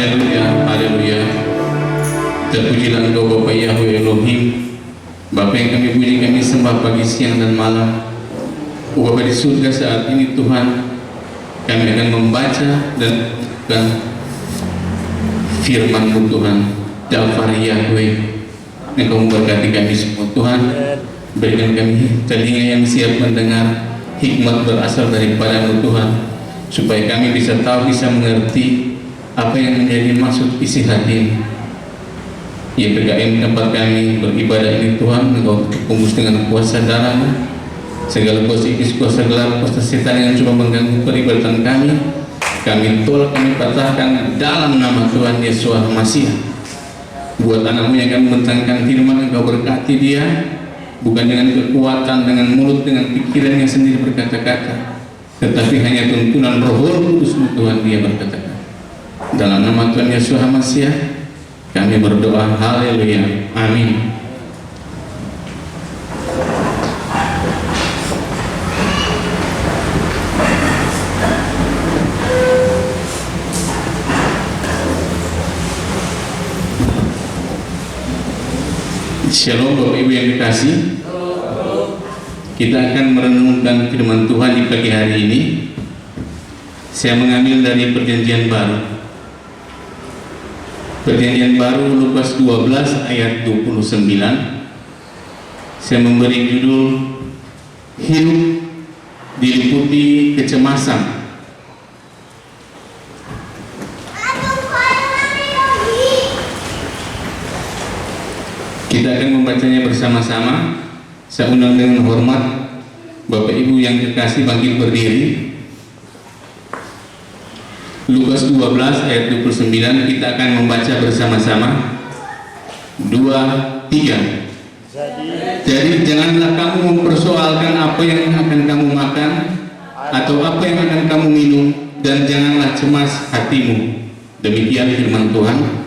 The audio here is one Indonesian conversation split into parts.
Haleluya, haleluya. Terpujilah Engkau Bapa Yahweh Elohim, Bapa yang kami puji, kami sembah pagi, siang, dan malam. Bapa di surga, saat ini Tuhan, kami akan membaca dan firman-Mu Tuhan. Dafar Yahweh, Engkau memberkati kami semua Tuhan. Berikan kami telinga yang siap mendengar hikmat berasal daripada-Mu Tuhan, supaya kami bisa tahu, bisa mengerti apa yang menjadi maksud isi hati ya PKM tempat kami beribadah ini Tuhan. Engkau tembus dengan kuasa darah-Mu segala kuasa iblis, kuasa gelap, kuasa setan yang coba mengganggu peribadatan kami tolak, kami patahkan dalam nama Tuhan Yesus Masiah. Buat anak-Mu yang akan membentangkan firman, Engkau berkati dia, bukan dengan kekuatan, dengan mulut, dengan pikirannya sendiri berkata-kata, tetapi hanya tuntunan Roh Kudus-Mu Tuhan dia berkata. Dalam nama Tuhan Yesus Masiah kami berdoa, haleluya, amin. Shalom Bapak Ibu yang dikasih, kita akan merenungkan firman Tuhan di pagi hari ini. Saya mengambil dari Perjanjian Baru. Perjanjian Baru Lukas 12 ayat 29. Saya memberi judul hidup diliputi kecemasan. Kita akan membacanya bersama-sama. Saya undang dengan hormat Bapak Ibu yang kekasih bangkit berdiri. Lukas 12 ayat 29, kita akan membaca bersama-sama. 2, 3. Jadi janganlah kamu mempersoalkan apa yang akan kamu makan atau apa yang akan kamu minum, dan janganlah cemas hatimu. Demikian firman Tuhan.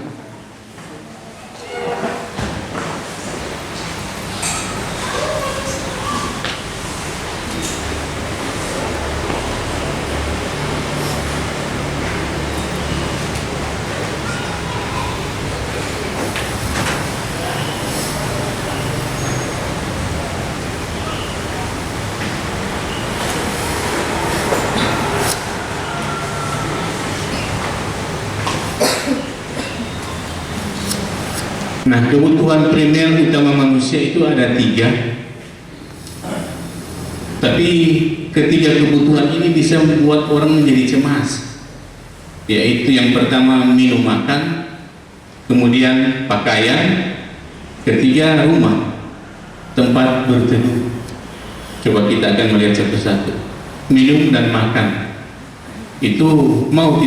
Nah, kebutuhan primer utama manusia itu ada 3. Tapi ketiga kebutuhan ini bisa membuat orang menjadi cemas. Yaitu yang pertama minum makan, kemudian pakaian, ketiga rumah, tempat berteduh. Coba kita akan melihat satu-satu. Minum dan makan itu mau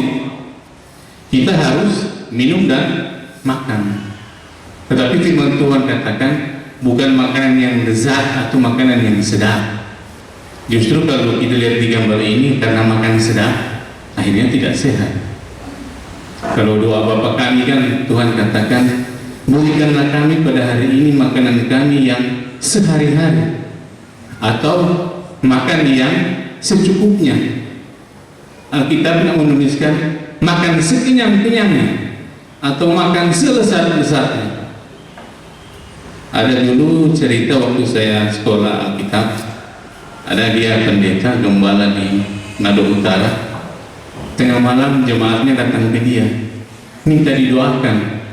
kita harus minum dan makan. Tetapi firman Tuhan katakan bukan makanan yang lezat atau makanan yang sedap. Justru kalau kita lihat di gambar ini, karena makan sedap akhirnya tidak sehat. Kalau doa Bapa kami kan Tuhan katakan, berikanlah kami pada hari ini makanan kami yang sehari-hari, atau makan yang secukupnya. Alkitab yang menuliskan makan sekenyang-kenyangnya atau makan selesat-lesatnya. Ada dulu cerita waktu saya sekolah Alkitab, ada dia pendeta gembala di Nado Utara. Tengah malam jemaatnya datang ke dia, minta didoakan.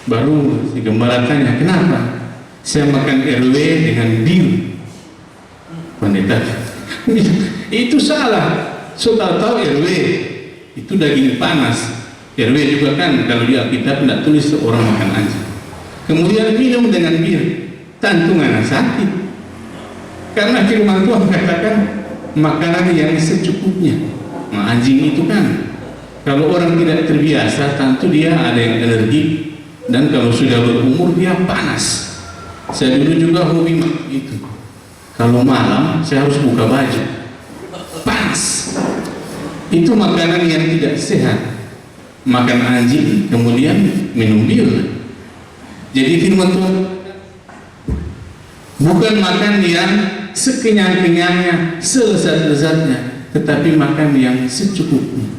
Baru si gembala tanya, kenapa? Saya makan RW dengan bir. Pendeta, itu salah. So tahu RW itu daging panas. RW juga kan kalau di Alkitab tidak tulis orang makan anjing. Kemudian minum dengan bir, tentu nggak sakit. Karena firman Tuhan katakan makanan yang secukupnya. Nah, anjing itu kan kalau orang tidak terbiasa, tentu dia ada yang alergi, dan kalau sudah berumur dia panas. Saya dulu juga hobi itu. Kalau malam saya harus buka baju, panas. Itu makanan yang tidak sehat. Makan anjing kemudian minum bir. Jadi firman Tuhan bukan makan yang sekenyang-kenyangnya, selezat-lezatnya, tetapi makan yang secukupnya.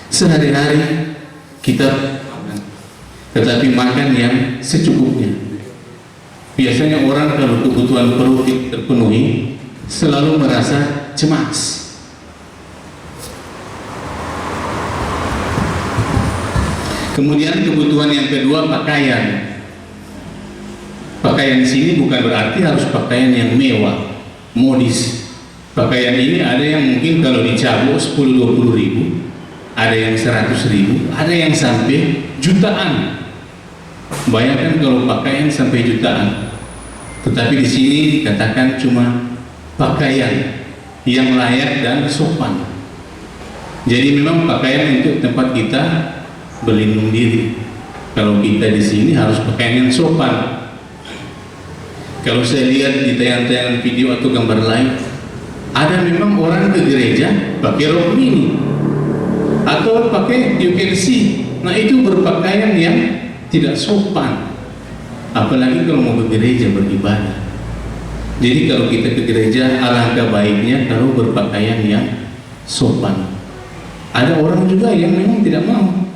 Sehari-hari kita makan, tetapi makan yang secukupnya. Biasanya orang kalau kebutuhan perut terpenuhi selalu merasa cemas. Kemudian kebutuhan yang kedua, pakaian. Pakaian di sini bukan berarti harus pakaian yang mewah, modis. Pakaian ini ada yang mungkin kalau dicabut 10-20 ribu, ada yang 100 ribu, ada yang sampai jutaan. Bayangkan kalau pakaian sampai jutaan. Tetapi di sini dikatakan cuma pakaian yang layak dan sopan. Jadi memang pakaian untuk tempat kita berlindung diri. Kalau kita di sini harus pakaian yang sopan. Kalau saya lihat di tayangan-tayangan video atau gambar lain, ada memang orang ke gereja pakai rok mini atau pakai you can see. Nah, itu berpakaian yang tidak sopan. Apalagi kalau mau ke gereja beribadah. Jadi kalau kita ke gereja, alangkah baiknya kalau berpakaian yang sopan. Ada orang juga yang memang tidak mau,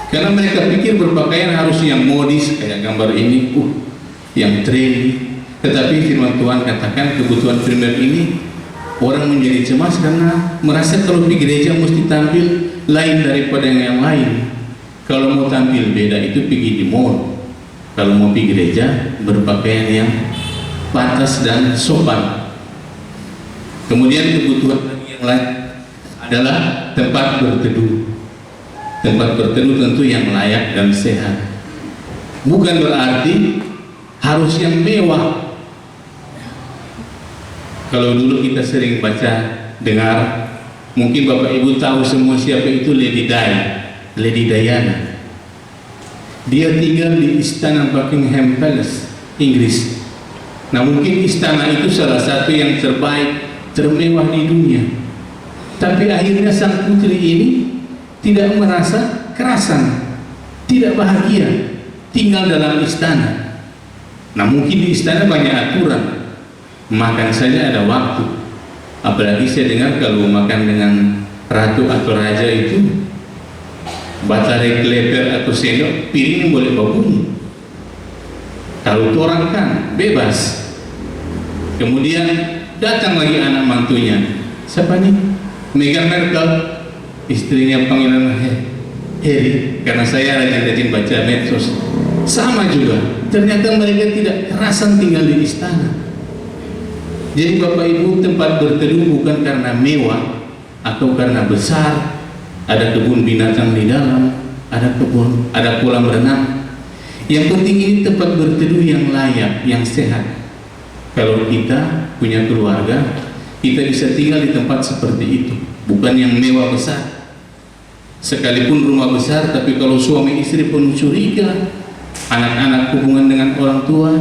karena mereka pikir berpakaian harus yang modis kayak gambar ini, yang trendy. Tetapi firman Tuhan katakan kebutuhan primer ini orang menjadi cemas karena merasa kalau di gereja mesti tampil lain daripada yang lain. Kalau mau tampil beda itu pergi di mall. Kalau mau pergi gereja berpakaian yang pantas dan sopan. Kemudian kebutuhan yang lain adalah tempat berteduh. Tempat berteduh tentu yang layak dan sehat. Bukan berarti harus yang mewah. Kalau dulu kita sering baca, dengar, mungkin Bapak Ibu tahu semua siapa itu Lady Diana. Dia tinggal di istana Buckingham Palace, Inggris. Nah, mungkin istana itu salah satu yang terbaik, termewah di dunia. Tapi akhirnya sang putri ini tidak merasa kerasan, tidak bahagia tinggal dalam istana. Nah, mungkin di istana banyak aturan, makan saja ada waktu. Apalagi saya dengar kalau makan dengan ratu atau raja itu batare kleber atau sendok piring boleh berbunyi. Kalau itu orang kan bebas. Kemudian datang lagi anak mantunya, siapa nih? Meghan Markle, istrinya Pangeran Harry. Karena saya rajin baca medsos, sama juga. Ternyata mereka tidak kerasan tinggal di istana. Jadi Bapak Ibu, tempat berteduh bukan karena mewah atau karena besar, ada kebun binatang di dalam, ada kolam renang. Yang penting ini tempat berteduh yang layak, yang sehat. Kalau kita punya keluarga, kita bisa tinggal di tempat seperti itu, bukan yang mewah besar. Sekalipun rumah besar, tapi kalau suami istri penuh curiga, anak-anak hubungan dengan orang tua.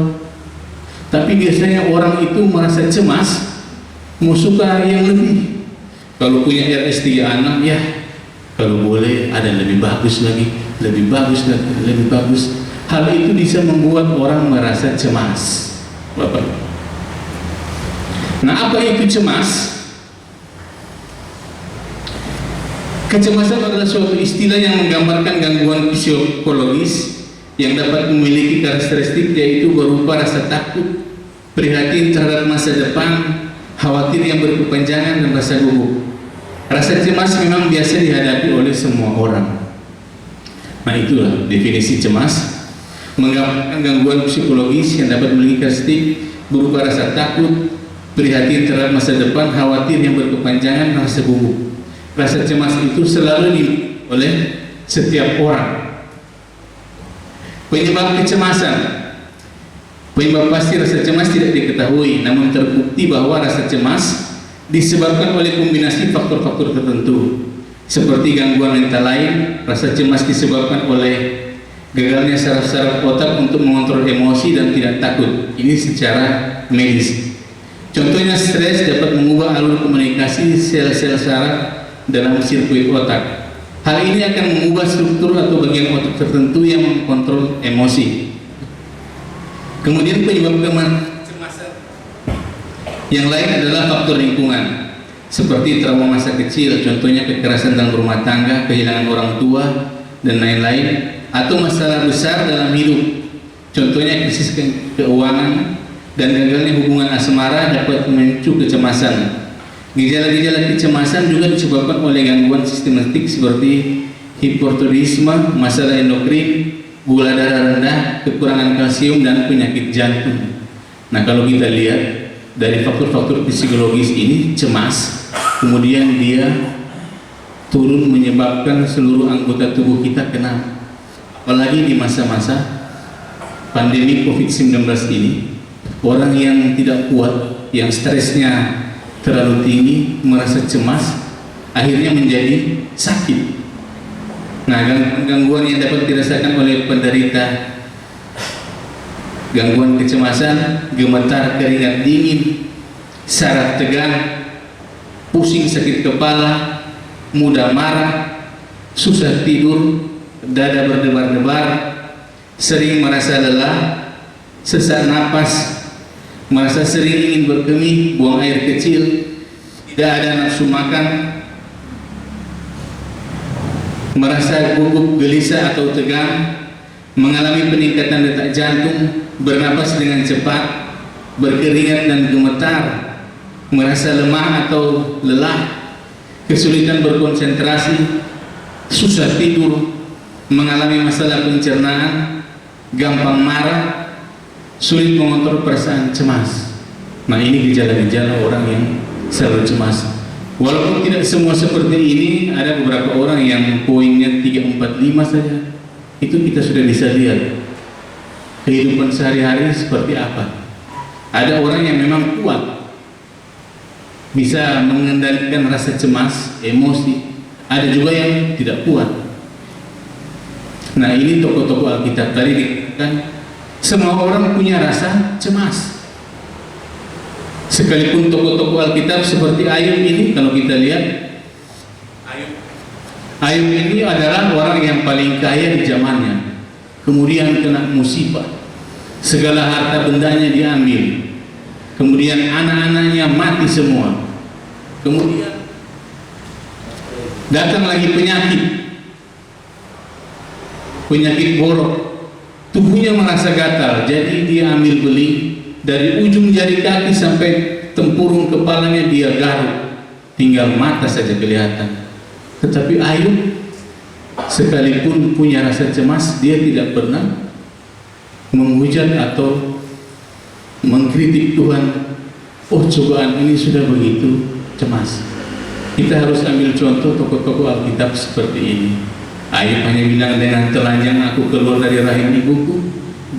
Tapi biasanya orang itu merasa cemas, mau suka yang lebih. Kalau punya RS3 anak, ya kalau boleh ada lebih bagus lagi, lebih bagus lagi, lebih bagus. Hal itu bisa membuat orang merasa cemas, Bapak. Nah, apa itu cemas? Kecemasan adalah suatu istilah yang menggambarkan gangguan psikologis yang dapat memiliki karakteristik yaitu berupa rasa takut, prihatin terhadap masa depan, khawatir yang berkepanjangan, dan rasa gugup. Rasa cemas memang biasa dihadapi oleh semua orang. Nah, itulah definisi cemas, menggambarkan gangguan psikologis yang dapat memiliki karakteristik berupa rasa takut, prihatin terhadap masa depan, khawatir yang berkepanjangan, rasa gugup. Rasa cemas itu selalu dimiliki oleh setiap orang. Penyebab kecemasan, penyebab pasti rasa cemas tidak diketahui, namun terbukti bahwa rasa cemas disebabkan oleh kombinasi faktor-faktor tertentu. Seperti gangguan mental lain, rasa cemas disebabkan oleh gagalnya saraf-saraf otak untuk mengontrol emosi dan tidak takut. Ini secara medis. Contohnya stres dapat mengubah alur komunikasi sel-sel saraf dalam sirkuit otak. Hal ini akan mengubah struktur atau bagian otak tertentu yang mengontrol emosi. Kemudian penyebab kecemasan yang lain adalah faktor lingkungan, seperti trauma masa kecil, contohnya kekerasan dalam rumah tangga, kehilangan orang tua, dan lain-lain, atau masalah besar dalam hidup, contohnya krisis keuangan dan gagalnya hubungan asmara dapat memicu kecemasan. Gejala-gejala kecemasan juga disebabkan oleh gangguan sistematik seperti hipotiroidisme, masalah endokrin, gula darah rendah, kekurangan kalsium, dan penyakit jantung. Nah, kalau kita lihat dari faktor-faktor psikologis ini, cemas, kemudian dia turun menyebabkan seluruh anggota tubuh kita kena. Apalagi di masa-masa pandemi COVID-19 ini, orang yang tidak kuat, yang stresnya terlalu tinggi, merasa cemas, akhirnya menjadi sakit. Nah, gangguan yang dapat dirasakan oleh penderita gangguan kecemasan, gemetar, keringat dingin, saraf tegang, pusing sakit kepala, mudah marah, susah tidur, dada berdebar-debar, sering merasa lelah, sesak napas, merasa sering ingin berkemih, buang air kecil, tidak ada nafsu makan, merasa gugup, gelisah atau tegang, mengalami peningkatan detak jantung, bernapas dengan cepat, berkeringat dan gemetar, merasa lemah atau lelah, kesulitan berkonsentrasi, susah tidur, mengalami masalah pencernaan, gampang marah, sulit mengontrol perasaan cemas. Nah, ini gejala-gejala orang yang selalu cemas. Walaupun tidak semua seperti ini, ada beberapa orang yang poinnya 3, 4, 5 saja. Itu kita sudah bisa lihat kehidupan sehari-hari seperti apa. Ada orang yang memang kuat, bisa mengendalikan rasa cemas, emosi. Ada juga yang tidak kuat. Nah, ini tokoh-tokoh Alkitab tadi dikatakan semua orang punya rasa cemas. Sekalipun tokoh-tokoh Alkitab seperti Ayub ini, kalau kita lihat, Ayub ini adalah orang yang paling kaya di zamannya. Kemudian kena musibah, segala harta bendanya diambil, kemudian anak-anaknya mati semua, kemudian datang lagi penyakit borok, tubuhnya merasa gatal, jadi dia ambil beling dari ujung jari kaki sampai tempurung kepalanya, dia garuk, tinggal mata saja kelihatan. Tetapi Ayub sekalipun punya rasa cemas, dia tidak pernah menghujat atau mengkritik Tuhan. Oh, cobaan ini sudah begitu cemas. Kita harus ambil contoh tokoh-tokoh Alkitab seperti ini. Ayub hanya bilang, dengan telanjang aku keluar dari rahim ibuku,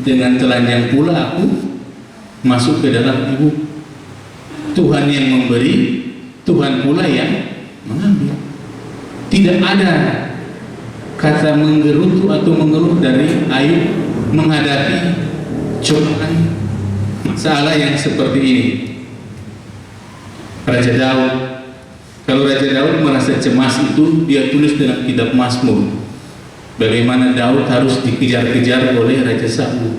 dengan telanjang pula aku masuk ke dalam ibu. Tuhan yang memberi, Tuhan pula yang mengambil. Tidak ada kata menggerutu atau mengeluh dari Ayub menghadapi cobaan masalah yang seperti ini. Raja Daud, kalau Raja Daud merasa cemas itu, dia tulis dalam kitab Mazmur bagaimana Daud harus dikejar-kejar oleh Raja Saul,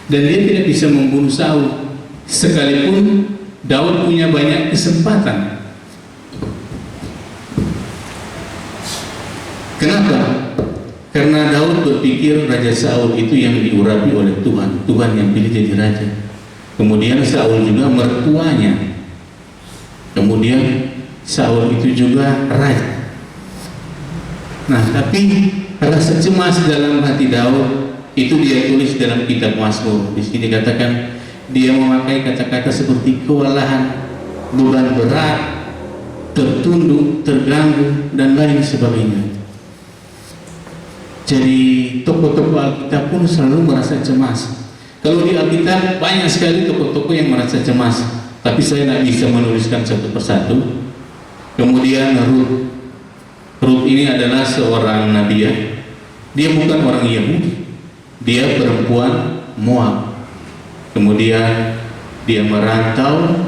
dan dia tidak bisa membunuh Saul sekalipun Daud punya banyak kesempatan. Kenapa? Karena Daud berpikir Raja Saul itu yang diurapi oleh Tuhan, Tuhan yang pilih jadi raja. Kemudian Saul juga mertuanya, kemudian Saul itu juga raja. Nah, tapi rasa cemas dalam hati Daud itu dia tulis dalam kitab Mazmur. Di sini dikatakan dia memakai kata-kata seperti kewalahan, beban berat, tertunduk, terganggu, dan lain sebagainya. Jadi tokoh-tokoh Alkitab pun selalu merasa cemas. Kalau di Alkitab banyak sekali tokoh-tokoh yang merasa cemas, tapi saya tidak bisa menuliskan satu persatu. Kemudian Ruth ini adalah seorang nabi ya. Dia bukan orang Yahudi, dia perempuan Moab. Kemudian dia merantau,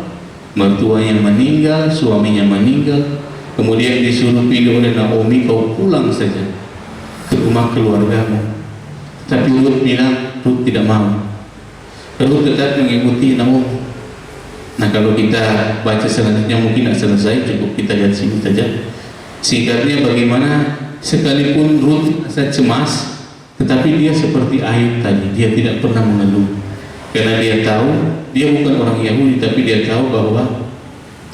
mertuanya meninggal, suaminya meninggal, kemudian disuruh pilih oleh Naomi, kau pulang saja ke rumah keluargamu. Tapi Ruth bilang, Ruth tidak mau. Ruth tetap mengikuti Naomi. Nah, kalau kita baca selanjutnya mungkin tidak selesai, cukup kita lihat sini saja. Singkatnya, bagaimana sekalipun Ruth rasa cemas, tetapi dia seperti Ayub tadi, dia tidak pernah mengeluh, karena dia tahu dia bukan orang Yahudi, tapi dia tahu bahwa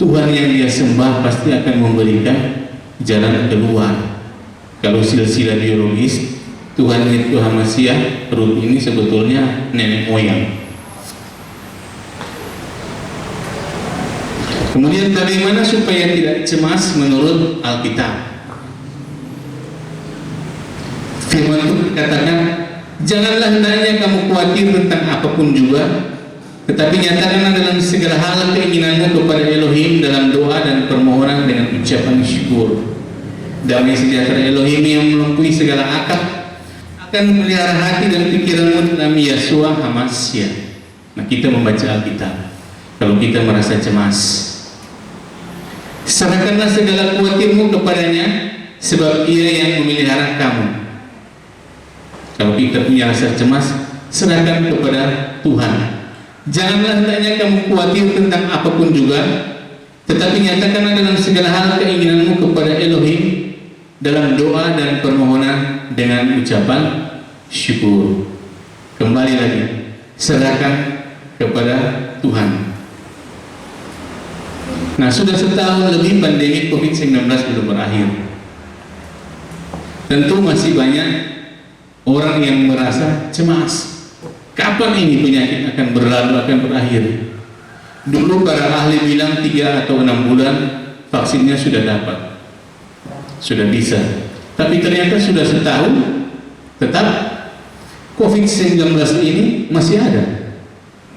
Tuhan yang dia sembah pasti akan memberikan jalan keluar. Kalau silsilah biologis, Tuhan Yesus Hamasiah, Ruth ini sebetulnya nenek moyang. Kemudian bagaimana supaya tidak cemas menurut Alkitab? Firman Tuhan katakan, janganlah hendaknya kamu khawatir tentang apapun juga, tetapi nyatakanlah dalam segala hal keinginanmu kepada Elohim dalam doa dan permohonan dengan ucapan syukur. Damai sejahtera Elohim yang melampaui segala akal akan memelihara hati dan pikiranmu dalam Yeshua Hamasiah. Nah, kita membaca Alkitab. Kalau kita merasa cemas, serahkanlah segala khawatirmu kepadanya, sebab Ia yang memelihara kamu. Kalau kita punya rasa cemas, serahkan kepada Tuhan. Janganlah hendaknya kamu khawatir tentang apapun juga, tetapi nyatakanlah dalam segala hal keinginanmu kepada Elohim dalam doa dan permohonan dengan ucapan syukur. Kembali lagi, serahkan kepada Tuhan. Nah, sudah setahun lebih pandemi COVID-19 belum berakhir. Tentu masih banyak orang yang merasa cemas. Kapan ini penyakit akan berlalu, akan berakhir? Dulu para ahli bilang 3 atau 6 bulan vaksinnya sudah dapat, sudah bisa. Tapi ternyata sudah setahun, tetap COVID-19 ini masih ada.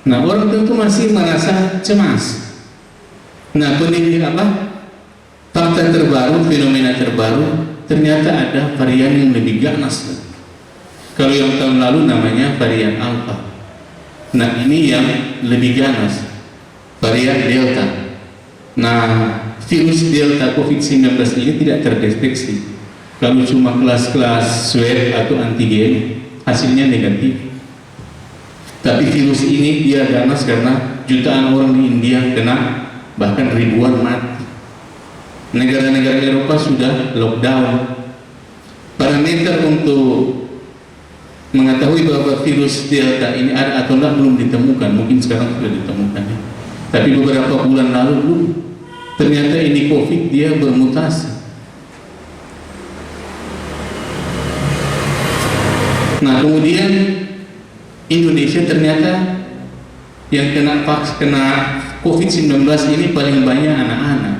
Nah, orang tentu masih merasa cemas. Nah, fakta terbaru, fenomena terbaru, ternyata ada varian yang lebih ganas. Kalau yang tahun lalu namanya varian Alpha. Nah, ini yang lebih ganas, varian Delta. Nah, virus Delta COVID-19 ini tidak terdeteksi. Kalau cuma kelas-kelas swab atau antigen, hasilnya negatif. Tapi virus ini dia ganas karena jutaan orang di India kena, bahkan ribuan mati. Negara-negara Eropa sudah lockdown. Parameter untuk mengetahui bahwa virus Delta ini ada atau tidak belum ditemukan. Mungkin sekarang sudah ditemukan ya. Tapi beberapa bulan lalu belum. Ternyata ini COVID dia bermutasi. Nah, kemudian Indonesia ternyata yang kena COVID-19 ini paling banyak anak-anak,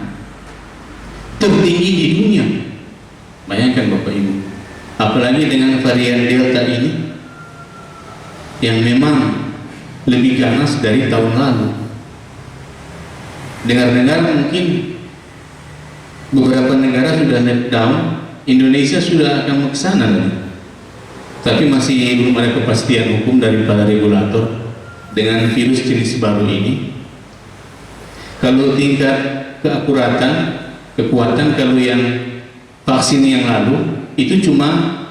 tertinggi di dunia. Bayangkan Bapak Ibu, apalagi dengan varian Delta ini yang memang lebih ganas dari tahun lalu. Dengar-dengar mungkin beberapa negara sudah lockdown, Indonesia sudah akan ke sana lagi. Tapi masih belum ada kepastian hukum dari para regulator dengan virus jenis baru ini. Kalau tingkat keakuratan, kekuatan, kalau yang vaksin yang lalu itu cuma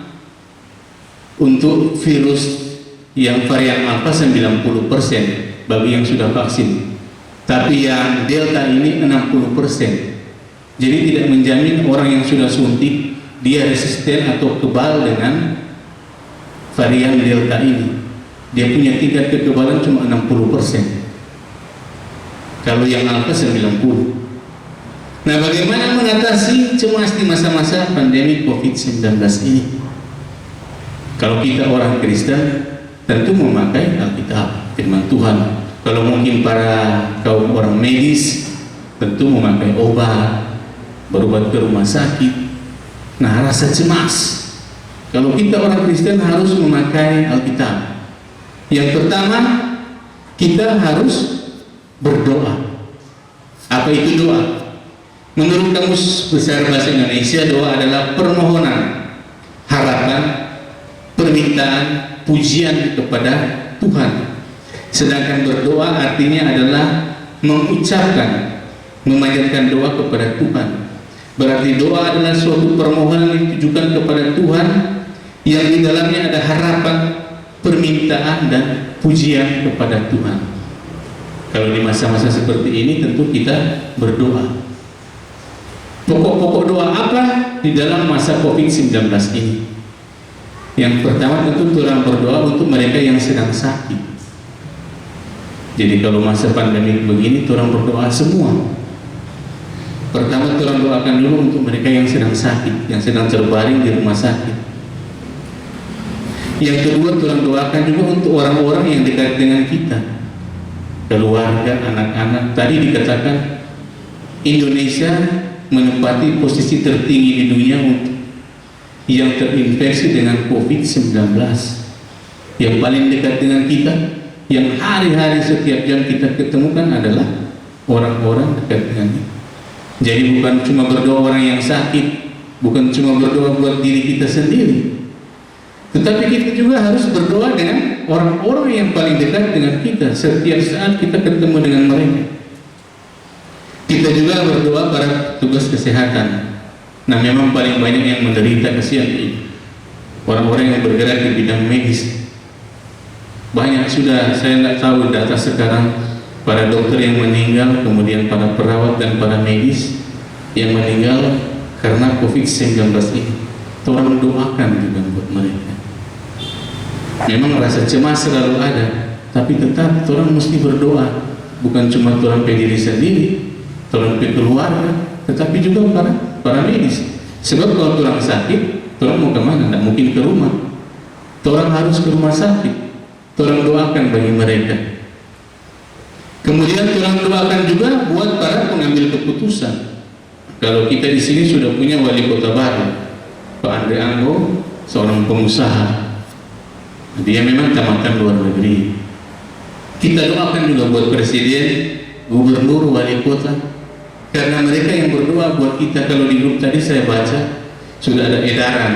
untuk virus yang varian Alpha 90% bagi yang sudah vaksin. Tapi yang Delta ini 60%. Jadi tidak menjamin orang yang sudah suntik dia resisten atau kebal dengan varian Delta ini. Dia punya tingkat kekebalan cuma 60%. Kalau yang Alpha 90%. Nah, bagaimana mengatasi cemas di masa-masa pandemi COVID-19 ini? Kalau kita orang Kristen tentu memakai Alkitab, firman Tuhan. Kalau mungkin para kaum orang medis tentu memakai obat, berobat ke rumah sakit. Nah, rasa cemas, kalau kita orang Kristen harus memakai Alkitab. Yang pertama, kita harus berdoa. Apa itu doa? Menurut Kamus Besar Bahasa Indonesia, doa adalah permohonan, harapan, permintaan, pujian kepada Tuhan. Sedangkan berdoa artinya adalah mengucapkan, memanjatkan doa kepada Tuhan. Berarti doa adalah suatu permohonan yang ditujukan kepada Tuhan yang di dalamnya ada harapan, permintaan, dan pujian kepada Tuhan. Kalau di masa-masa seperti ini tentu kita berdoa. Pokok-pokok doa apa di dalam masa COVID-19 ini? Yang pertama tentu orang berdoa untuk mereka yang sedang sakit. Jadi kalau masa pandemi begini, orang berdoa semua. Pertama orang doakan dulu untuk mereka yang sedang sakit, yang sedang terbaring di rumah sakit. Yang kedua orang doakan juga untuk orang-orang yang dekat dengan kita, keluarga, anak-anak. Tadi dikatakan Indonesia menempati posisi tertinggi di dunia untuk yang terinfeksi dengan COVID-19. Yang paling dekat dengan kita, yang hari-hari setiap jam kita ketemukan adalah orang-orang dekat dengan kita. Jadi bukan cuma berdoa orang yang sakit, bukan cuma berdoa buat diri kita sendiri, tetapi kita juga harus berdoa dengan orang-orang yang paling dekat dengan kita setiap saat kita ketemu dengan mereka. Kita juga berdoa para tugas kesehatan. Nah, memang paling banyak yang menderita kasihan ini orang-orang yang bergerak di bidang medis. Banyak sudah, saya nggak tahu data sekarang, para dokter yang meninggal, kemudian para perawat dan para medis yang meninggal karena COVID-19 ini. Tolong doakan juga buat mereka. Memang rasa cemas selalu ada, tapi tetap orang mesti berdoa. Bukan cuma orang pe diri sendiri, orang pe keluarga, tetapi juga para medis. Sebab kalau orang sakit, orang mau kemana? Tidak mungkin ke rumah. Orang harus ke rumah sakit. Orang doakan bagi mereka. Kemudian orang doakan juga buat para pengambil keputusan. Kalau kita di sini sudah punya wali kota baru, Pak Andre Anggo, seorang pengusaha. Dia memang tamatan luar negeri. Kita doakan juga buat presiden, gubernur, wali kota, karena mereka yang berdoa buat kita. Kalau di grup tadi saya baca sudah ada edaran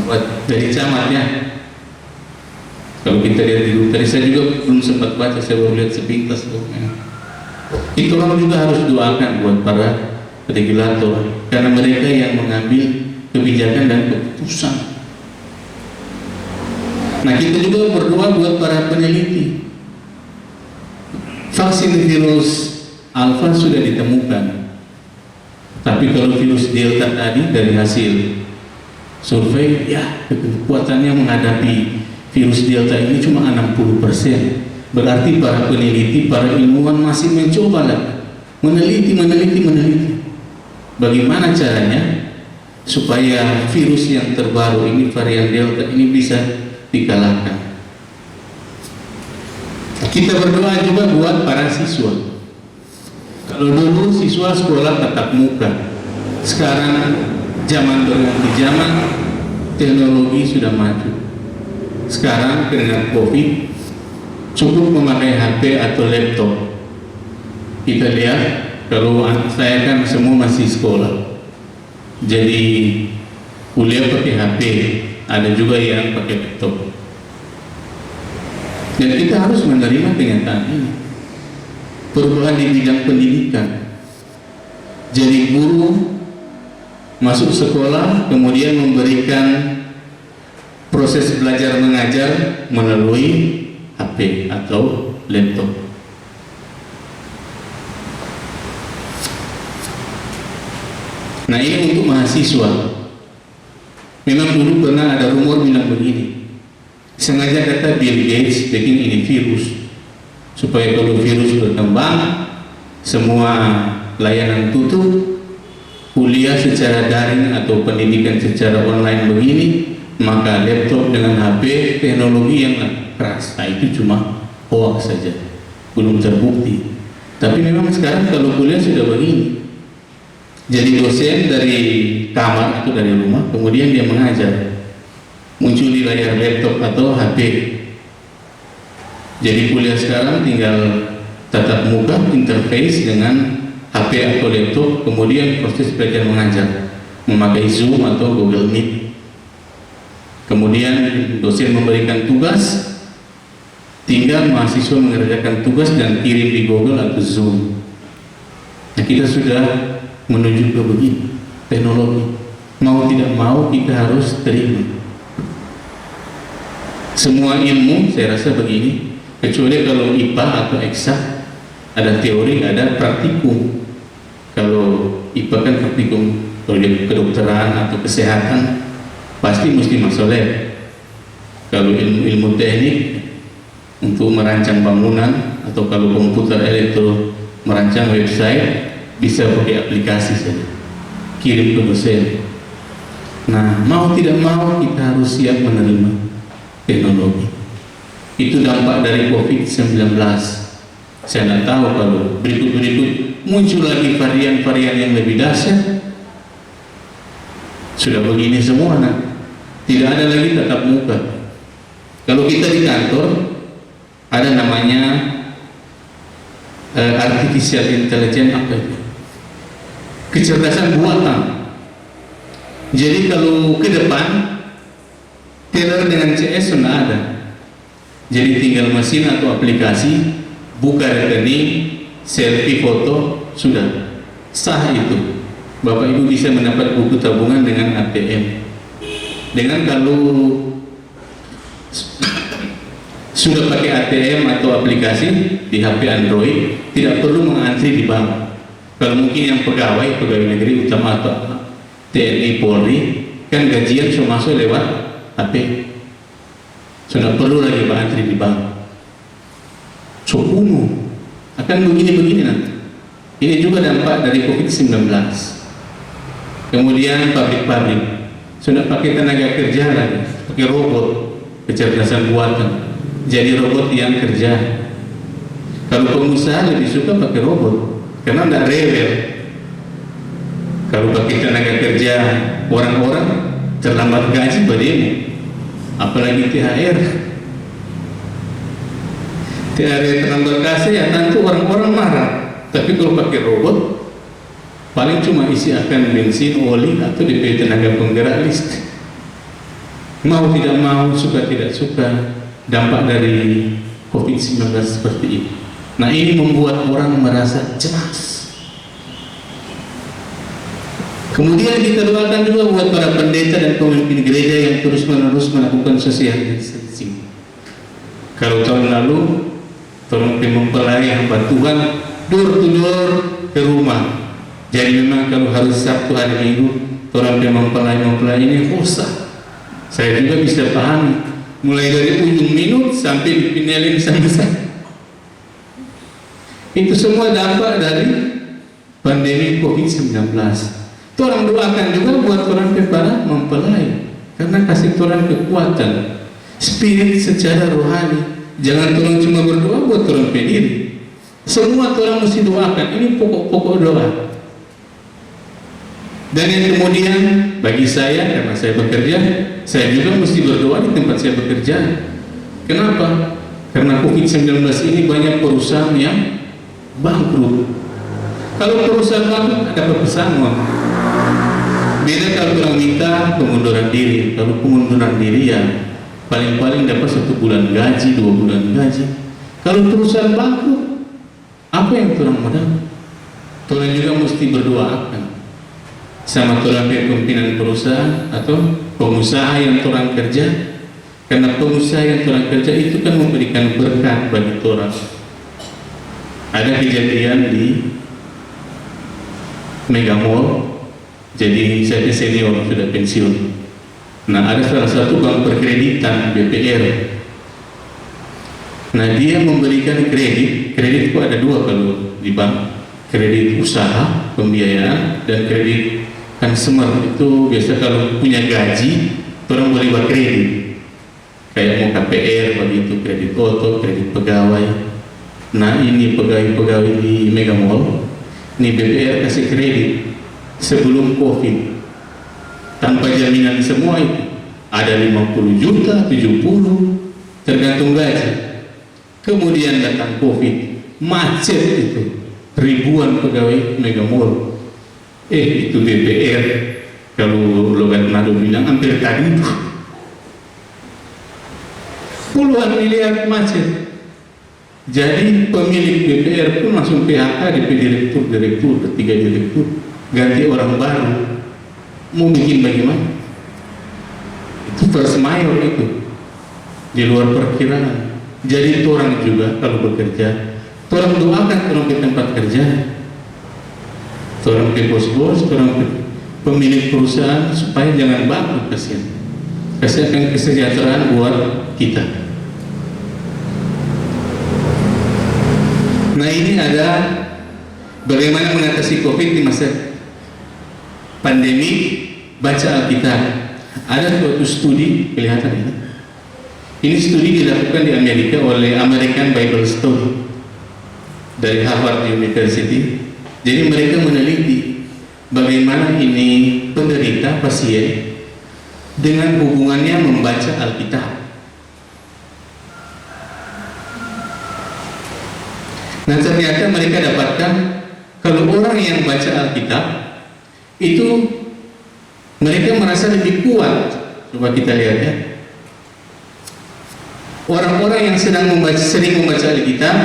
buat dari camatnya. Kalau kita lihat di grup tadi, saya juga belum sempat baca, saya baru lihat sepintas. Itu orang juga harus doakan buat para regulator, karena mereka yang mengambil kebijakan dan keputusan. Nah, kita juga berdoa buat para peneliti. Vaksin virus alfa sudah ditemukan, tapi kalau virus delta tadi dari hasil survei, ya kekuatannya menghadapi virus delta ini cuma 60%. Berarti para peneliti, para ilmuwan masih mencoba meneliti. Bagaimana caranya supaya virus yang terbaru ini, varian delta ini bisa dikalahkan. Kita berdoa juga buat para siswa. Kalau dulu siswa sekolah tatap muka, sekarang zaman berganti zaman, teknologi sudah maju. Sekarang dengan COVID cukup memakai HP atau laptop. Kita lihat, kalau saya kan semua masih sekolah, jadi kuliah pakai HP, ada juga yang pakai laptop. Dan kita harus menerima kenyataan ini. Perubahan di bidang pendidikan. Jadi guru masuk sekolah, kemudian memberikan proses belajar mengajar melalui HP atau laptop. Nah, ini untuk mahasiswa. Memang dulu pernah ada rumor bilang begini, sengaja kata Bill Gates bikin ini virus supaya kalau virus berkembang, semua layanan tutup, kuliah secara daring atau pendidikan secara online begini, maka laptop dengan HP teknologi yang keras. Nah, itu cuma hoax saja, belum terbukti. Tapi memang sekarang kalau kuliah sudah begini. Jadi dosen dari kamar atau dari rumah, kemudian dia mengajar, muncul di layar laptop atau HP. Jadi kuliah sekarang tinggal tatap muka, interface dengan HP atau laptop, kemudian proses belajar mengajar memakai Zoom atau Google Meet. Kemudian dosen memberikan tugas, tinggal mahasiswa mengerjakan tugas dan kirim di Google atau Zoom. Nah, kita sudah menuju ke begini teknologi. Mau tidak mau kita harus terima. Semua ilmu saya rasa begini, kecuali kalau IPA atau eksak ada teori, ada praktikum. Kalau IPA kan praktikum, kalau dia kedokteran atau kesehatan pasti mesti masuk lab. Kalau ilmu teknik untuk merancang bangunan, atau kalau komputer elektro merancang website, bisa pakai aplikasi saja, kirim ke dosen. Nah, mau tidak mau kita harus siap menerima teknologi. Itu dampak dari COVID-19. Saya tidak tahu kalau berikut-berikut muncul lagi varian-varian yang lebih dahsyat. Sudah begini semua, nah, tidak ada lagi tatap muka. Kalau kita di kantor ada namanya artificial intelligence, apa itu? Kecerdasan buatan. Jadi kalau ke depan teller dengan CS sudah ada. Jadi tinggal mesin atau aplikasi, buka rekening, selfie foto, sudah sah itu. Bapak Ibu bisa mendapat buku tabungan dengan ATM. Dengan kalau sudah pakai ATM atau aplikasi di HP Android, tidak perlu mengantri di bank. Kalau mungkin yang pegawai negeri utama atau TNI Polri kan gajian sudah masuk lewat HP, sudah perlu lagi berantri di bank. So akan begini-begini nanti. Ini juga dampak dari COVID-19. Kemudian pabrik-pabrik sudah pakai tenaga kerja lagi, pakai robot, kecerdasan buatan. Jadi robot yang kerja. Kalau pengusaha lebih suka pakai robot karena tidak rewel. Kalau pakai tenaga kerja orang-orang terlambat gaji berdemo, apalagi THR terlambat kasih, ya tentu orang-orang marah. Tapi kalau pakai robot paling cuma isi akan bensin, oli, atau DP tenaga penggerak listrik. Mau tidak mau, suka tidak suka, dampak dari COVID-19 seperti ini. Nah, ini membuat orang merasa cemas. Kemudian kita doakan juga buat para pendeta dan pemimpin gereja yang terus-menerus melakukan social distancing. Kalau tahun lalu tolong mempelai hamba Tuhan door to door ke rumah. Jadi memang kalau hari Sabtu, hari Minggu orang mempelai ini susah. Saya juga bisa pahami, mulai dari ujung minut sampai di pinelin sampai. Itu semua dampak dari pandemi COVID-19. Orang doakan juga buat orang para mempelai, karena kasih orang kekuatan, spirit secara rohani. Jangan orang cuma berdoa buat orang pediri. Semua orang mesti doakan. Ini pokok-pokok doa. Dan yang kemudian bagi saya, karena saya bekerja, saya juga mesti berdoa di tempat saya bekerja. Kenapa? Karena COVID-19 ini banyak perusahaan yang bangkrut. Kalau perusahaan bangkrut ada pesangon. Beda kalau orang minta pengunduran diri. Kalau pengunduran diri ya paling-paling dapat 1 bulan gaji, 2 bulan gaji. Kalau perusahaan bangkrut, apa yang orang modal? Orang juga mesti berdoakan sama orang pimpinan perusahaan atau pengusaha yang orang kerja, karena pengusaha yang orang kerja itu kan memberikan berkat bagi orang. Ada kejadian di Mega Mall. Jadi saya senior, sudah pensiun. Nah, ada salah satu bank perkreditan BPR. Nah, dia memberikan kredit itu ada 2 kalau di bank. Kredit usaha, pembiayaan, dan kredit consumer. Itu biasa kalau punya gaji, orang boleh buat kredit. Kayak mau KPR, begitu, kredit auto, kredit pegawai. Nah, ini pegawai-pegawai di Mega Mall, ini BPR kasih kredit sebelum COVID tanpa jaminan semua itu. Ada 50 juta, 70, tergantung gaji. Kemudian datang COVID, macet itu, ribuan pegawai Mega Mall. Itu BPR, kalau logat Nado bilang hampir tadi itu puluhan miliar macet. Jadi pemilik BPR pun langsung PHK, DP direktur, 3 direktur, ganti orang baru. Mau bikin bagaimana? Itu first mayor itu, di luar perkiraan. Jadi orang juga kalau bekerja, orang doakan orang ke tempat kerja. orang bos-bos, orang pemilik perusahaan, supaya jangan bangkrut kasihan. Kasihan kesejahteraan buat kita. Nah, ini ada bagaimana mengatasi COVID di masa pandemi. Baca Alkitab. Ada suatu studi, kelihatan ini. Ini studi dilakukan di Amerika oleh American Bible Study dari Harvard University. Jadi mereka meneliti bagaimana ini penderita pasien dengan hubungannya membaca Alkitab. Nah, ternyata mereka dapatkan kalau orang yang baca Alkitab itu mereka merasa lebih kuat. Coba kita lihat ya. Orang-orang yang sering membaca Alkitab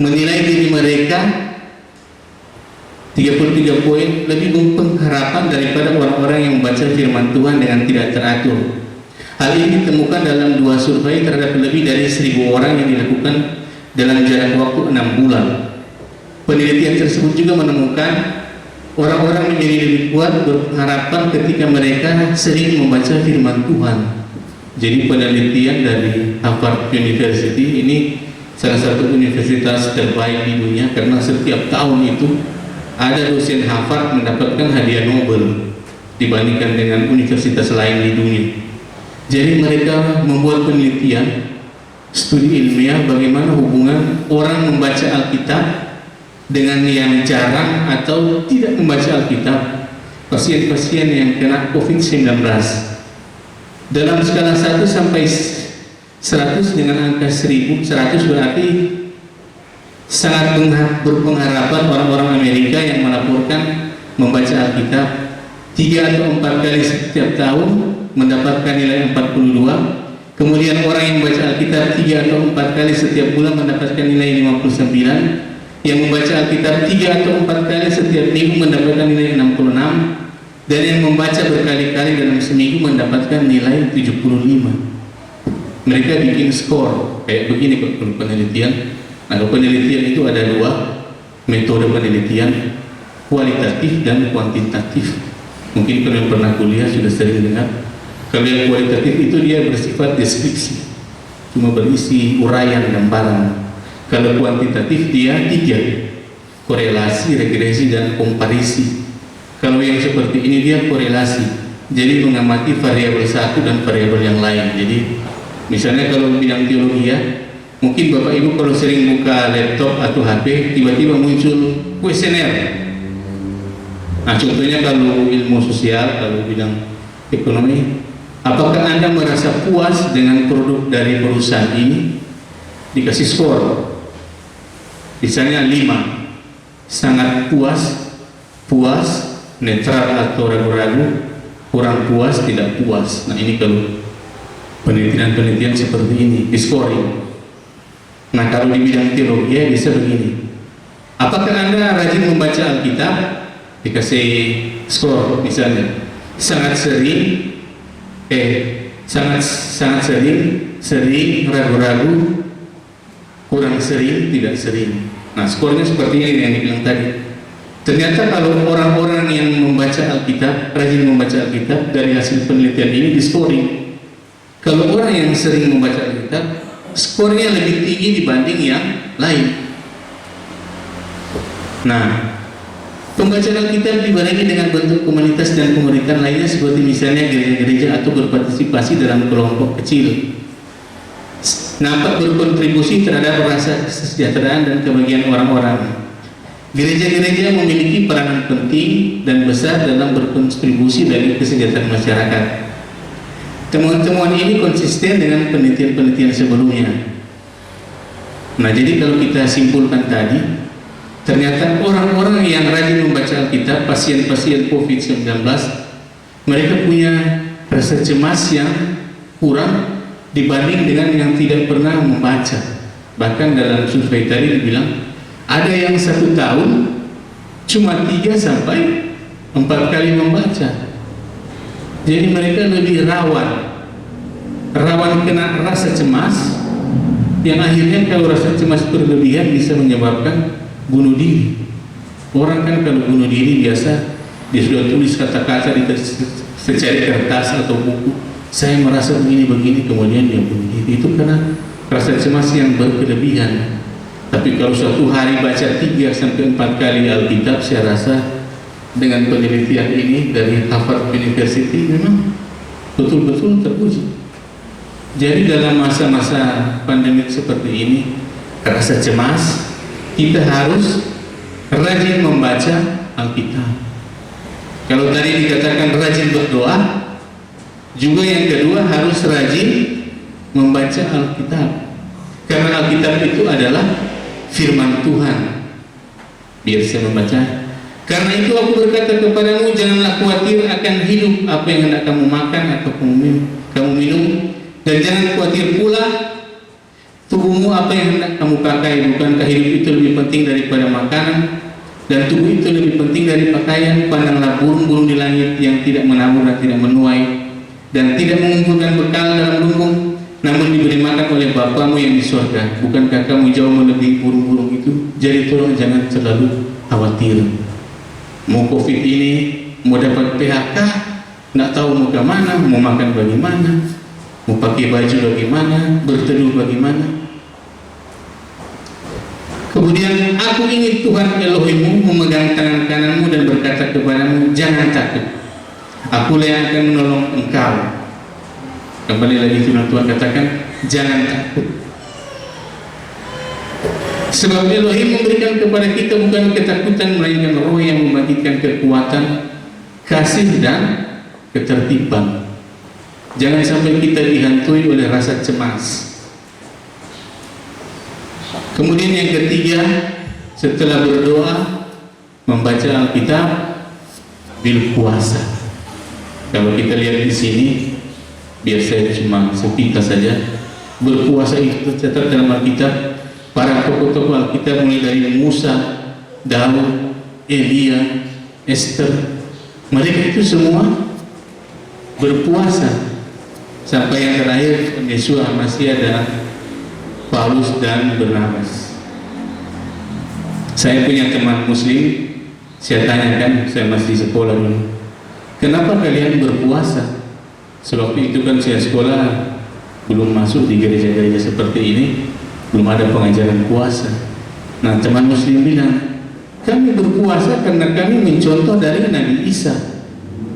menilai diri mereka 33 poin lebih berpengharapan daripada orang-orang yang membaca firman Tuhan dengan tidak teratur. Hal ini ditemukan dalam 2 survei terhadap lebih dari 1.000 orang yang dilakukan dalam jarak waktu 6 bulan. Penelitian tersebut juga menemukan orang-orang menjadi lebih kuat berharapan ketika mereka sering membaca firman Tuhan. Jadi penelitian dari Harvard University ini salah satu universitas terbaik di dunia, karena setiap tahun itu ada dosen Harvard mendapatkan hadiah Nobel dibandingkan dengan universitas lain di dunia. Jadi mereka membuat penelitian studi ilmiah bagaimana hubungan orang membaca Alkitab dengan yang jarang atau tidak membaca Alkitab, pasien-pasien yang kena COVID-19. Dalam skala 1 sampai 100 dengan angka 1.100 berarti sangat berpengharapan orang-orang Amerika yang melaporkan membaca Alkitab 3 atau 4 kali setiap tahun mendapatkan nilai 42. Kemudian orang yang membaca Alkitab 3 atau 4 kali setiap bulan mendapatkan nilai 59. Yang membaca Alkitab 3 atau 4 kali setiap minggu mendapatkan nilai 66, dan yang membaca berkali-kali dalam seminggu mendapatkan nilai 75. Mereka bikin skor kayak begini kalau penelitian. Nah, penelitian itu ada 2 metode penelitian, kualitatif dan kuantitatif. Mungkin kalau yang pernah kuliah sudah sering dengar. Kalau yang kualitatif itu dia bersifat deskripsi, cuma berisi uraian gambaran. Kalau kuantitatif dia 3, korelasi, regresi, dan komparisi. Kalau yang seperti ini dia korelasi, jadi mengamati variabel satu dan variabel yang lain. Jadi misalnya kalau bidang teologi ya, mungkin Bapak Ibu kalau sering buka laptop atau HP tiba-tiba muncul kuesioner. Nah, contohnya kalau ilmu sosial, kalau bidang ekonomi, apakah Anda merasa puas dengan produk dari perusahaan ini? Dikasih skor misalnya 5, sangat puas, puas, netral atau ragu-ragu, kurang puas, tidak puas. Nah, ini kalau penelitian-penelitian seperti ini di scoring. Nah, kalau di bidang teologi ya bisa begini. Apakah Anda rajin membaca Alkitab? Dikasih skor misalnya sangat sering, sangat sering, ragu-ragu, kurang sering, tidak sering. Nah, skornya seperti ini yang dibilang tadi. Ternyata kalau orang-orang yang membaca Alkitab, rajin membaca Alkitab, dari hasil penelitian ini di scoring. Kalau orang yang sering membaca Alkitab, skornya lebih tinggi dibanding yang lain. Nah, pembacaan Alkitab dibarengi dengan bentuk komunitas dan pemerintahan lainnya seperti misalnya gereja-gereja atau berpartisipasi dalam kelompok kecil. Nampak berkontribusi terhadap rasa kesejahteraan dan kebahagiaan orang-orang. Gereja-gereja memiliki peranan penting dan besar dalam berkontribusi bagi kesejahteraan masyarakat. Temuan-temuan ini konsisten dengan penelitian-penelitian sebelumnya. Nah, jadi kalau kita simpulkan tadi, ternyata orang-orang yang rajin membaca Alkitab, pasien-pasien COVID-19, mereka punya rasa cemas yang kurang dibanding dengan yang tidak pernah membaca. Bahkan dalam survei tadi dibilang ada yang 1 tahun cuma 3 sampai 4 kali membaca. Jadi mereka lebih rawan kena rasa cemas, yang akhirnya kalau rasa cemas berlebihan bisa menyebabkan bunuh diri. Orang kan kalau bunuh diri biasa dia sudah tulis kata-kata di secari kertas atau buku, saya merasa begini-begini, kemudian dia bunuh diri. Itu karena rasa cemas yang berkelebihan. Tapi kalau suatu hari baca 3-4 kali Alkitab, saya rasa dengan penelitian ini dari Harvard University memang betul-betul teruji. Jadi dalam masa-masa pandemik seperti ini, rasa cemas, kita harus rajin membaca Alkitab. Kalau tadi dikatakan rajin berdoa, juga yang kedua harus rajin membaca Alkitab. Karena Alkitab itu adalah firman Tuhan. Biar saya membaca. Karena itu aku berkata kepadamu, janganlah khawatir akan hidup, apa yang hendak kamu makan atau kamu minum, dan jangan khawatir pula tubuhmu apa yang hendak kamu pakai. Bukankah hidup itu lebih penting daripada makanan, dan tubuh itu lebih penting dari pakaian? Pandanglah burung-burung di langit yang tidak menabur dan tidak menuai dan tidak mengumpulkan bekal dalam lumbung, namun diberi makan oleh Bapamu yang di surga. Bukankah kamu jauh melebihi burung-burung itu? Jadi tolong jangan terlalu khawatir. Mau COVID ini, mau dapat PHK, nggak tahu mau ke mana, mau makan bagaimana, mau pakai baju bagaimana, berteduh bagaimana. Kemudian aku ingin Tuhan Elohimmu memegang tangan kananmu dan berkata kepadamu, jangan takut, akulah yang akan menolong engkau. Kembali lagi firman Tuhan katakan, jangan takut. Sebab Elohim memberikan kepada kita bukan ketakutan, melainkan roh yang membangkitkan kekuatan, kasih dan ketertiban. Jangan sampai kita dihantui oleh rasa cemas. Kemudian yang ketiga, setelah berdoa, membaca Alkitab, berpuasa. Kalau kita lihat di sini, biar saya cuma sepintas saja, berpuasa itu tercatat dalam Alkitab. Para tokoh-tokoh Alkitab mulai dari Musa, Daud, Elia, Esther, mereka itu semua berpuasa. Sampai yang terakhir Yesus masih ada Paulus dan Barnabas. Saya punya teman muslim, saya tanyakan, saya masih di sekolah dulu, kenapa kalian berpuasa? Sebab itu kan saya sekolah belum masuk di gereja-gereja seperti ini, belum ada pengajaran puasa. Nah, teman muslim bilang, kami berpuasa karena kami mencontoh dari Nabi Isa.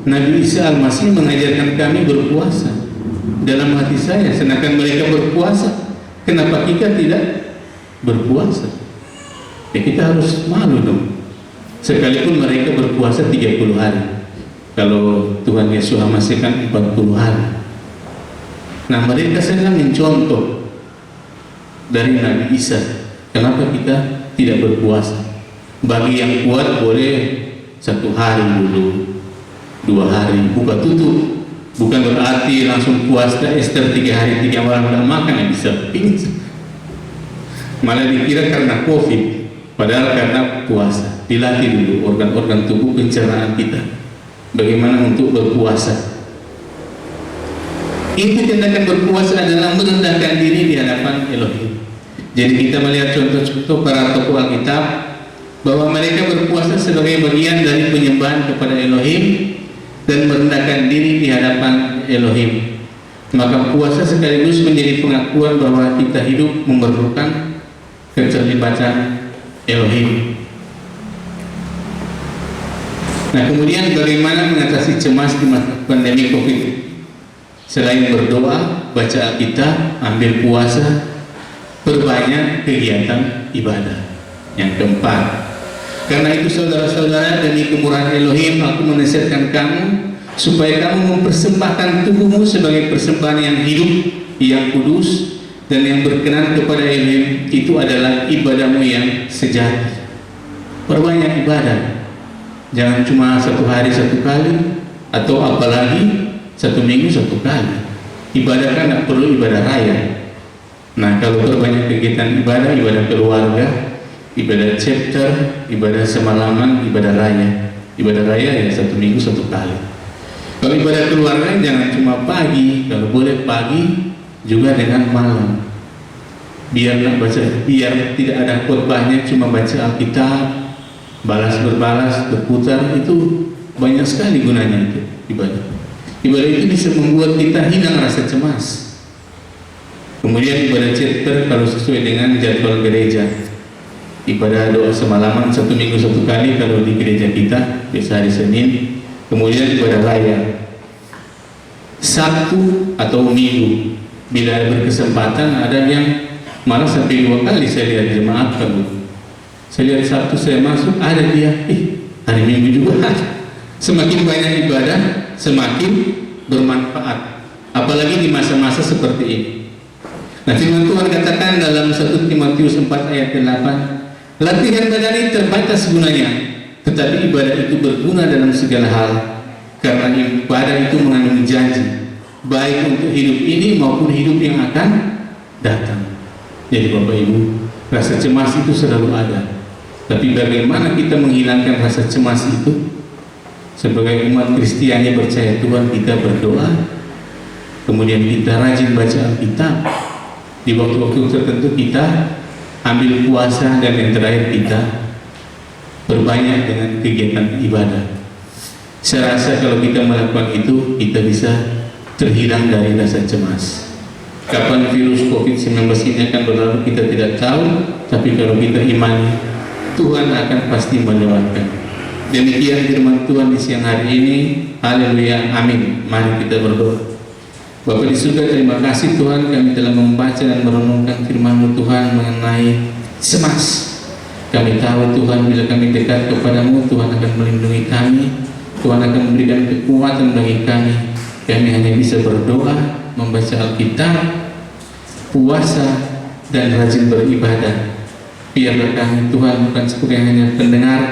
Nabi Isa Al-Masih mengajarkan kami berpuasa. Dalam hati saya, sedangkan mereka berpuasa, kenapa kita tidak berpuasa? Ya kita harus malu dong. Sekalipun mereka berpuasa 30 hari. Kalau Tuhan Yesus Al-Masih kan 40 hari. Nah, mereka sedang mencontoh dari Nabi Isa. Kenapa kita tidak berpuasa? Bagi yang kuat boleh 1 hari dulu, 2 hari buka tutup. Bukan berarti langsung puasa Esther 3 hari 3 malam tidak makan, yang bisa pingsan. Malah dikira karena COVID, padahal karena puasa. Dilatih dulu organ-organ tubuh pencernaan kita bagaimana untuk berpuasa. Inti tindakan berpuasa adalah merendahkan diri di hadapan Elohim. Jadi kita melihat contoh-contoh para tokoh Alkitab bahwa mereka berpuasa sebagai bagian dari penyembahan kepada Elohim dan merendahkan diri di hadapan Elohim. Maka puasa sekaligus menjadi pengakuan bahwa kita hidup memerlukan keterlibatan Elohim. Nah, kemudian bagaimana mengatasi cemas di masa pandemi COVID? Selain berdoa, baca Alkitab, ambil puasa, perbanyak kegiatan ibadah. Yang keempat, karena itu saudara-saudara, demi kemurahan Elohim, aku menasihatkan kamu supaya kamu mempersembahkan tubuhmu sebagai persembahan yang hidup, yang kudus, dan yang berkenan kepada Elohim. Itu adalah ibadahmu yang sejati. Perbanyak ibadah. Jangan cuma 1 hari 1 kali, atau apalagi 1 minggu 1 kali. Ibadah kan tidak perlu ibadah raya. Nah, kalau berbanyak kegiatan ibadah, ibadah keluarga, ibadah chapter, ibadah semalaman, ibadah raya. Ibadah raya ya 1 minggu 1 kali. Kalau ibadah keluarga jangan cuma pagi, kalau boleh pagi juga dengan malam. Biar tidak ada khotbahnya, cuma baca Alkitab, balas berbalas, berputar, itu banyak sekali gunanya itu ibadah. Ibadah itu bisa membuat kita hilang rasa cemas. Kemudian ibadah ceter kalau sesuai dengan jadwal gereja, ibadah doa semalaman 1 minggu 1 kali kalau di gereja kita, biasa hari Senin. Kemudian ibadah raya Sabtu atau Minggu. Bila berkesempatan ada yang malah sampai 2 kali saya lihat jemaat kalau saya lihat Sabtu saya masuk ada dia, hari Minggu juga ada. Semakin banyak ibadah semakin bermanfaat, apalagi di masa-masa seperti ini. Nah, firman Tuhan katakan dalam 1 Timotius 4 ayat 8, latihan badan ini terbatas gunanya, tetapi ibadah itu berguna dalam segala hal, karena ibadah itu mengandung janji, baik untuk hidup ini maupun hidup yang akan datang. Jadi Bapak Ibu, rasa cemas itu selalu ada, tapi bagaimana kita menghilangkan rasa cemas itu? Sebagai umat Kristiani percaya Tuhan, kita berdoa, kemudian kita rajin baca Alkitab. Di waktu-waktu tertentu kita ambil puasa, dan yang terakhir kita berbanyak dengan kegiatan ibadah. Saya rasa kalau kita melakukan itu, kita bisa terhilang dari rasa cemas. Kapan virus COVID-19 ini akan berlalu kita tidak tahu, tapi kalau kita imani, Tuhan akan pasti melewatkan. Demikian firman Tuhan di siang hari ini. Haleluya, amin. Mari kita berdoa. Bapa di surga, terima kasih Tuhan, kami telah membaca dan merenungkan firman-Mu Tuhan mengenai cemas. Kami tahu Tuhan, bila kami dekat kepadamu, Tuhan akan melindungi kami, Tuhan akan memberikan kekuatan bagi kami. Kami hanya bisa berdoa, membaca Alkitab, puasa, dan rajin beribadah. Biarlah kami Tuhan bukan seperti hanya pendengar,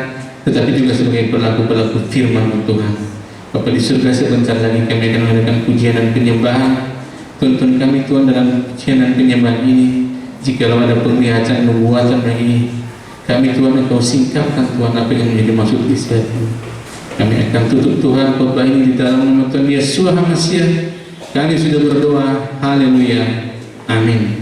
tetapi juga sebagai pelaku-pelaku firman Tuhan. Bapa di surga, sebentar lagi kami akan mengadakan pujian dan penyembahan. Tuntun kami Tuhan dalam pujian dan penyembahan ini. Jikalau ada penglihatan nubuatan bagi kami Tuhan, Engkau singkapkan Tuhan apa yang menjadi maksud isi hati. Kami akan tutup Tuhan khotbah ini di dalam nama Tuhan Yesus HaMasiah. Kami sudah berdoa. Haleluya, amin.